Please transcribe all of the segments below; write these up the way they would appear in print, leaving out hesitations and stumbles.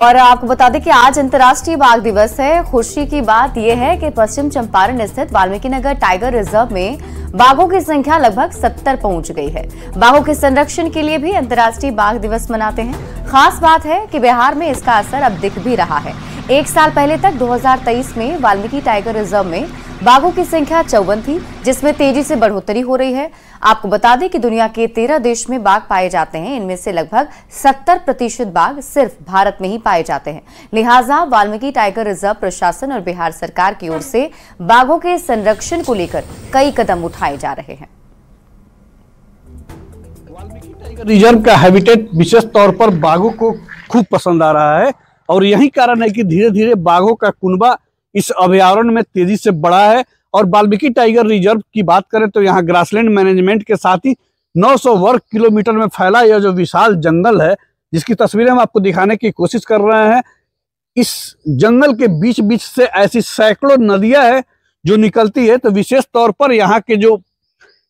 और आपको बता दें कि आज अंतर्राष्ट्रीय बाघ दिवस है। खुशी की बात यह है कि पश्चिम चंपारण स्थित वाल्मीकि नगर टाइगर रिजर्व में बाघों की संख्या लगभग 70 पहुंच गई है। बाघों के संरक्षण के लिए भी अंतर्राष्ट्रीय बाघ दिवस मनाते हैं। खास बात है कि बिहार में इसका असर अब दिख भी रहा है। एक साल पहले तक 2023 में वाल्मीकि टाइगर रिजर्व में बाघों की संख्या 54 थी, जिसमें तेजी से बढ़ोतरी हो रही है। आपको बता दें कि दुनिया के 13 देश में बाघ पाए जाते हैं। इनमें से लगभग 70% बाघ सिर्फ भारत में ही पाए जाते हैं। लिहाजा वाल्मीकि टाइगर रिजर्व प्रशासन और बिहार सरकार की ओर से बाघों के संरक्षण को लेकर कई कदम उठाए जा रहे हैं। वाल्मीकि टाइगर रिजर्व का हैबिटेट विशेष तौर पर बाघों को खूब पसंद आ रहा है और यही कारण है कि धीरे धीरे बाघों का कुनबा इस अभयारण्य में तेजी से बढ़ा है। और वाल्मीकि टाइगर रिजर्व की बात करें तो यहाँ ग्रासलैंड मैनेजमेंट के साथ ही 900 वर्ग किलोमीटर में फैला यह जो विशाल जंगल है, जिसकी तस्वीरें हम आपको दिखाने की कोशिश कर रहे हैं। इस जंगल के बीच बीच से ऐसी सैकड़ों नदियां हैं जो निकलती है। तो विशेष तौर पर यहाँ के जो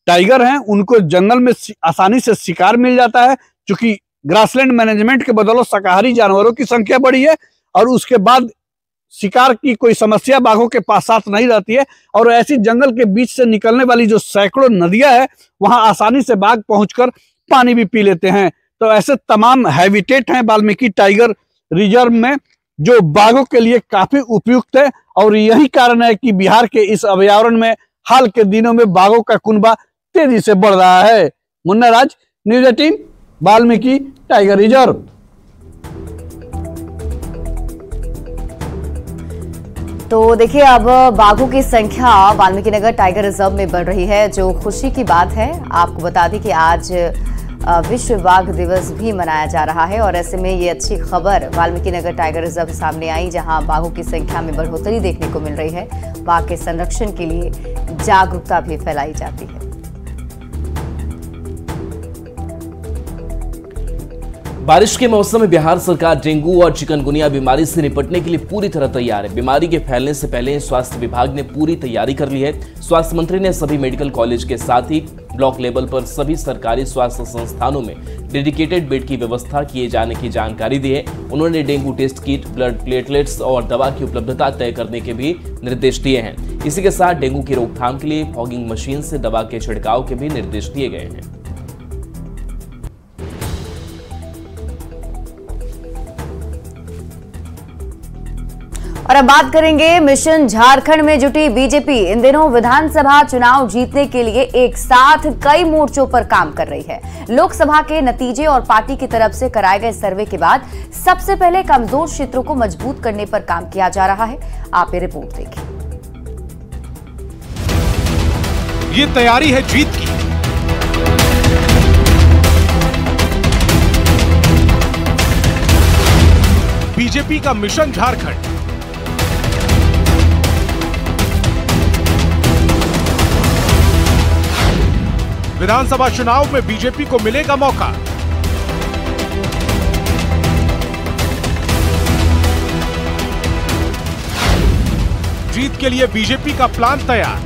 टाइगर हैं उनको जंगल में आसानी से शिकार मिल जाता है, क्योंकि ग्रासलैंड मैनेजमेंट के बदौलत शाकाहारी जानवरों की संख्या बढ़ी है और उसके बाद शिकार की कोई समस्या बाघों के पास साथ नहीं रहती है। और ऐसी जंगल के बीच से निकलने वाली जो सैकड़ों नदियां हैं वहां आसानी से बाघ पहुंचकर पानी भी पी लेते हैं। तो ऐसे तमाम हैबिटेट हैं वाल्मीकि टाइगर रिजर्व में जो बाघों के लिए काफी उपयुक्त है। और यही कारण है कि बिहार के इस अभयारण्य में हाल के दिनों में बाघों का कुनबा तेजी से बढ़ रहा है। मुन्ना राज, न्यूज़ 18, वाल्मीकि टाइगर रिजर्व। तो देखिए, अब बाघों की संख्या वाल्मीकि नगर टाइगर रिजर्व में बढ़ रही है, जो खुशी की बात है। आपको बता दें कि आज विश्व बाघ दिवस भी मनाया जा रहा है और ऐसे में ये अच्छी खबर वाल्मीकि नगर टाइगर रिजर्व सामने आई, जहां बाघों की संख्या में बढ़ोतरी देखने को मिल रही है। बाघ के संरक्षण के लिए जागरूकता भी फैलाई जाती है। बारिश के मौसम में बिहार सरकार डेंगू और चिकनगुनिया बीमारी से निपटने के लिए पूरी तरह तैयार है। बीमारी के फैलने से पहले स्वास्थ्य विभाग ने पूरी तैयारी कर ली है। स्वास्थ्य मंत्री ने सभी मेडिकल कॉलेज के साथ ही ब्लॉक लेवल पर सभी सरकारी स्वास्थ्य संस्थानों में डेडिकेटेड बेड की व्यवस्था किए जाने की जानकारी दी है। उन्होंने dengue test kit, blood platelets और दवा की उपलब्धता तय करने के भी निर्देश दिए हैं। इसी के साथ डेंगू की रोकथाम के लिए फॉगिंग मशीन से दवा के छिड़काव के भी निर्देश दिए गए हैं। और अब बात करेंगे मिशन झारखंड में जुटी बीजेपी। इन दिनों विधानसभा चुनाव जीतने के लिए एक साथ कई मोर्चों पर काम कर रही है। लोकसभा के नतीजे और पार्टी की तरफ से कराए गए सर्वे के बाद सबसे पहले कमजोर क्षेत्रों को मजबूत करने पर काम किया जा रहा है। आप ये रिपोर्ट देखिए। ये तैयारी है जीत की। बीजेपी का मिशन झारखंड। विधानसभा चुनाव में बीजेपी को मिलेगा मौका। जीत के लिए बीजेपी का प्लान तैयार।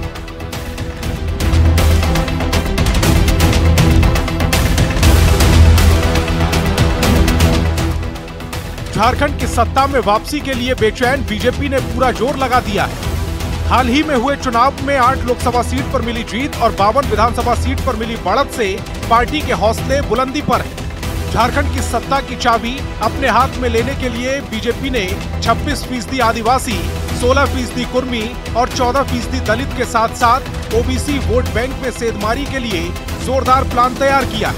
झारखंड की सत्ता में वापसी के लिए बेचैन बीजेपी ने पूरा जोर लगा दिया है। हाल ही में हुए चुनाव में 8 लोकसभा सीट पर मिली जीत और 52 विधानसभा सीट पर मिली बढ़त से पार्टी के हौसले बुलंदी पर है। झारखंड की सत्ता की चाबी अपने हाथ में लेने के लिए बीजेपी ने 26% आदिवासी, 16% कुर्मी और 14% दलित के साथ साथ ओबीसी वोट बैंक में सेंधमारी के लिए जोरदार प्लान तैयार किया।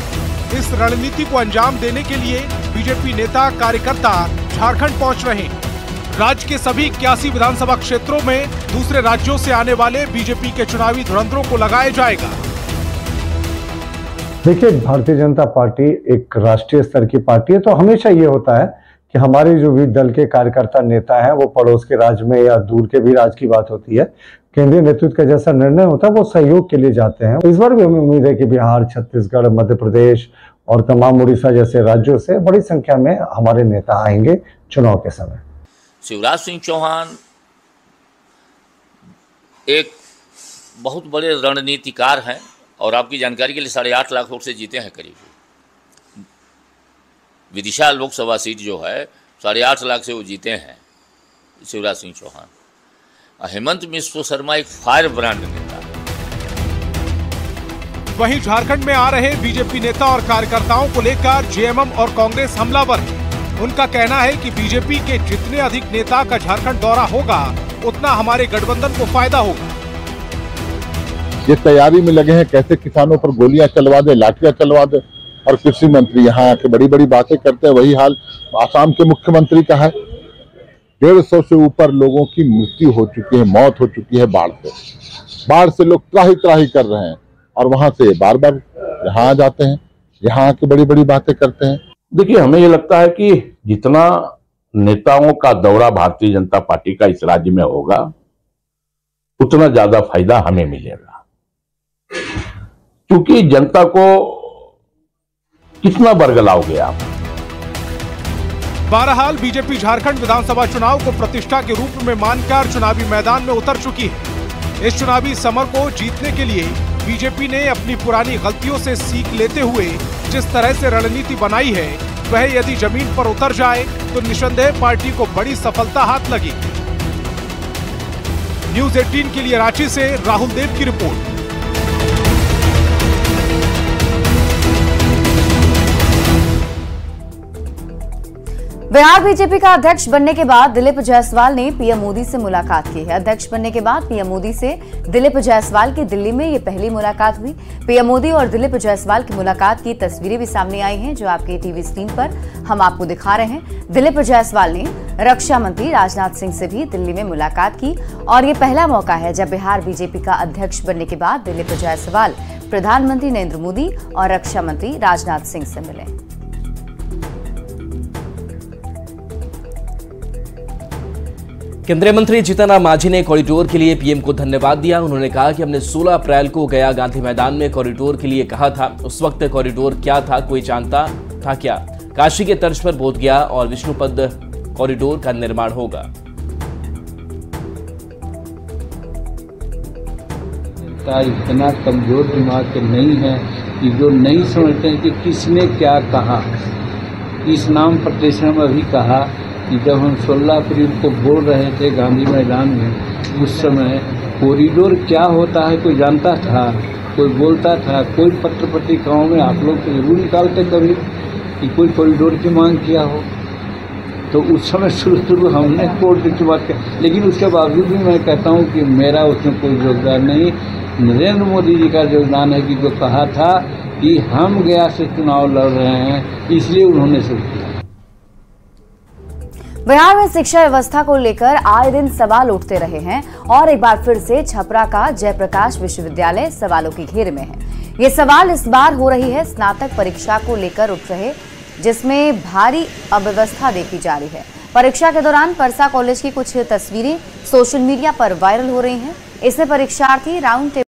इस रणनीति को अंजाम देने के लिए बीजेपी नेता कार्यकर्ता झारखंड पहुंच रहे हैं। राज्य के सभी 81 विधानसभा क्षेत्रों में दूसरे राज्यों से आने वाले बीजेपी के चुनावी धुरंधरों को लगाया जाएगा। देखिए, भारतीय जनता पार्टी एक राष्ट्रीय स्तर की पार्टी है, तो हमेशा ये होता है कि हमारे जो भी दल के कार्यकर्ता नेता हैं वो पड़ोस के राज्य में या दूर के भी राज्य की बात होती है, केंद्रीय नेतृत्व का जैसा निर्णय होता है वो सहयोग के लिए जाते हैं। इस बार भी हमें उम्मीद है कि बिहार, छत्तीसगढ़, मध्य प्रदेश और तमाम उड़ीसा जैसे राज्यों से बड़ी संख्या में हमारे नेता आएंगे चुनाव के समय। शिवराज सिंह चौहान एक बहुत बड़े रणनीतिकार हैं और आपकी जानकारी के लिए 8.5 लाख वोट से जीते हैं करीब। विदिशा लोकसभा सीट जो है 8.5 लाख से वो जीते हैं शिवराज सिंह चौहान। हेमंत बिस्व शर्मा एक फायर ब्रांड नेता है। वहीं झारखंड में आ रहे बीजेपी नेता और कार्यकर्ताओं को लेकर जेएमएम और कांग्रेस हमलावर है। उनका कहना है कि बीजेपी के जितने अधिक नेता का झारखंड दौरा होगा उतना हमारे गठबंधन को फायदा होगा। ये तैयारी में लगे हैं कैसे किसानों पर गोलियां चलवा दे, लाठियां चलवा दे, और कृषि मंत्री यहाँ आके बड़ी बड़ी बातें करते हैं। वही हाल आसाम के मुख्यमंत्री का है। 150 से ऊपर लोगों की मृत्यु हो चुकी है, मौत हो चुकी है बाढ़ से लोग त्राही त्राही कर रहे हैं, और वहां से बार बार यहाँ आ जाते हैं, यहाँ आके बड़ी बड़ी बातें करते हैं। देखिए, हमें ये लगता है कि जितना नेताओं का दौरा भारतीय जनता पार्टी का इस राज्य में होगा उतना ज्यादा फायदा हमें मिलेगा, क्योंकि जनता को कितना बरगलाओगे आप। बहरहाल बीजेपी झारखंड विधानसभा चुनाव को प्रतिष्ठा के रूप में मानकर चुनावी मैदान में उतर चुकी है। इस चुनावी समर को जीतने के लिए बीजेपी ने अपनी पुरानी गलतियों से सीख लेते हुए जिस तरह से रणनीति बनाई है, वह यदि जमीन पर उतर जाए तो निस्संदेह पार्टी को बड़ी सफलता हाथ लगेगी। न्यूज़ 18 के लिए रांची से राहुल देव की रिपोर्ट। बिहार बीजेपी का अध्यक्ष बनने के बाद दिलीप जायसवाल ने पीएम मोदी से मुलाकात की है। अध्यक्ष बनने के बाद पीएम मोदी से दिलीप जायसवाल की दिल्ली में ये पहली मुलाकात हुई। पीएम मोदी और दिलीप जायसवाल की मुलाकात की तस्वीरें भी सामने आई हैं, जो आपके टीवी स्क्रीन पर हम आपको दिखा रहे हैं। दिलीप जायसवाल ने रक्षा मंत्री राजनाथ सिंह से भी दिल्ली में मुलाकात की, और ये पहला मौका है जब बिहार बीजेपी का अध्यक्ष बनने के बाद दिलीप जायसवाल प्रधानमंत्री नरेंद्र मोदी और रक्षा मंत्री राजनाथ सिंह से मिले। केंद्रीय मंत्री जीतन राम मांझी ने कॉरिडोर के लिए पीएम को धन्यवाद दिया। उन्होंने कहा कि हमने 16 अप्रैल को गया गांधी मैदान में कॉरिडोर के लिए कहा था। उस वक्त कॉरिडोर क्या था कोई जानता था क्या? काशी के तर्ज पर बोध गया और विष्णुपद कॉरिडोर का निर्माण होगा। इतना कमजोर दिमाग नहीं है कि जो नहीं समझते हैं कि किसने क्या कहा। इस नाम प्रतिष्ठा में भी कहा कि जब हम 16 अप्रैल को बोल रहे थे गांधी मैदान में, उस समय कॉरिडोर क्या होता है कोई जानता था, कोई बोलता था? कोई पत्र पत्रिकाओं में आप लोग तो जरूर निकालते कभी कि कोई कॉरिडोर की मांग किया हो। तो उस समय शुरू हमने कॉरिडोर की बात की, लेकिन उसके बावजूद भी मैं कहता हूँ कि मेरा उसमें कोई योगदान नहीं, नरेंद्र मोदी जी का योगदान है कि जो कहा था कि हम गया से चुनाव लड़ रहे हैं, इसलिए उन्होंने शुरू किया। बिहार में शिक्षा व्यवस्था को लेकर आए दिन सवाल उठते रहे हैं, और एक बार फिर से छपरा का जयप्रकाश विश्वविद्यालय सवालों की घेर में है। ये सवाल इस बार हो रही है स्नातक परीक्षा को लेकर उठ रहे, जिसमें भारी अव्यवस्था देखी जा रही है। परीक्षा के दौरान परसा कॉलेज की कुछ तस्वीरें सोशल मीडिया पर वायरल हो रही हैं। इसमें परीक्षार्थी राउंड टेबल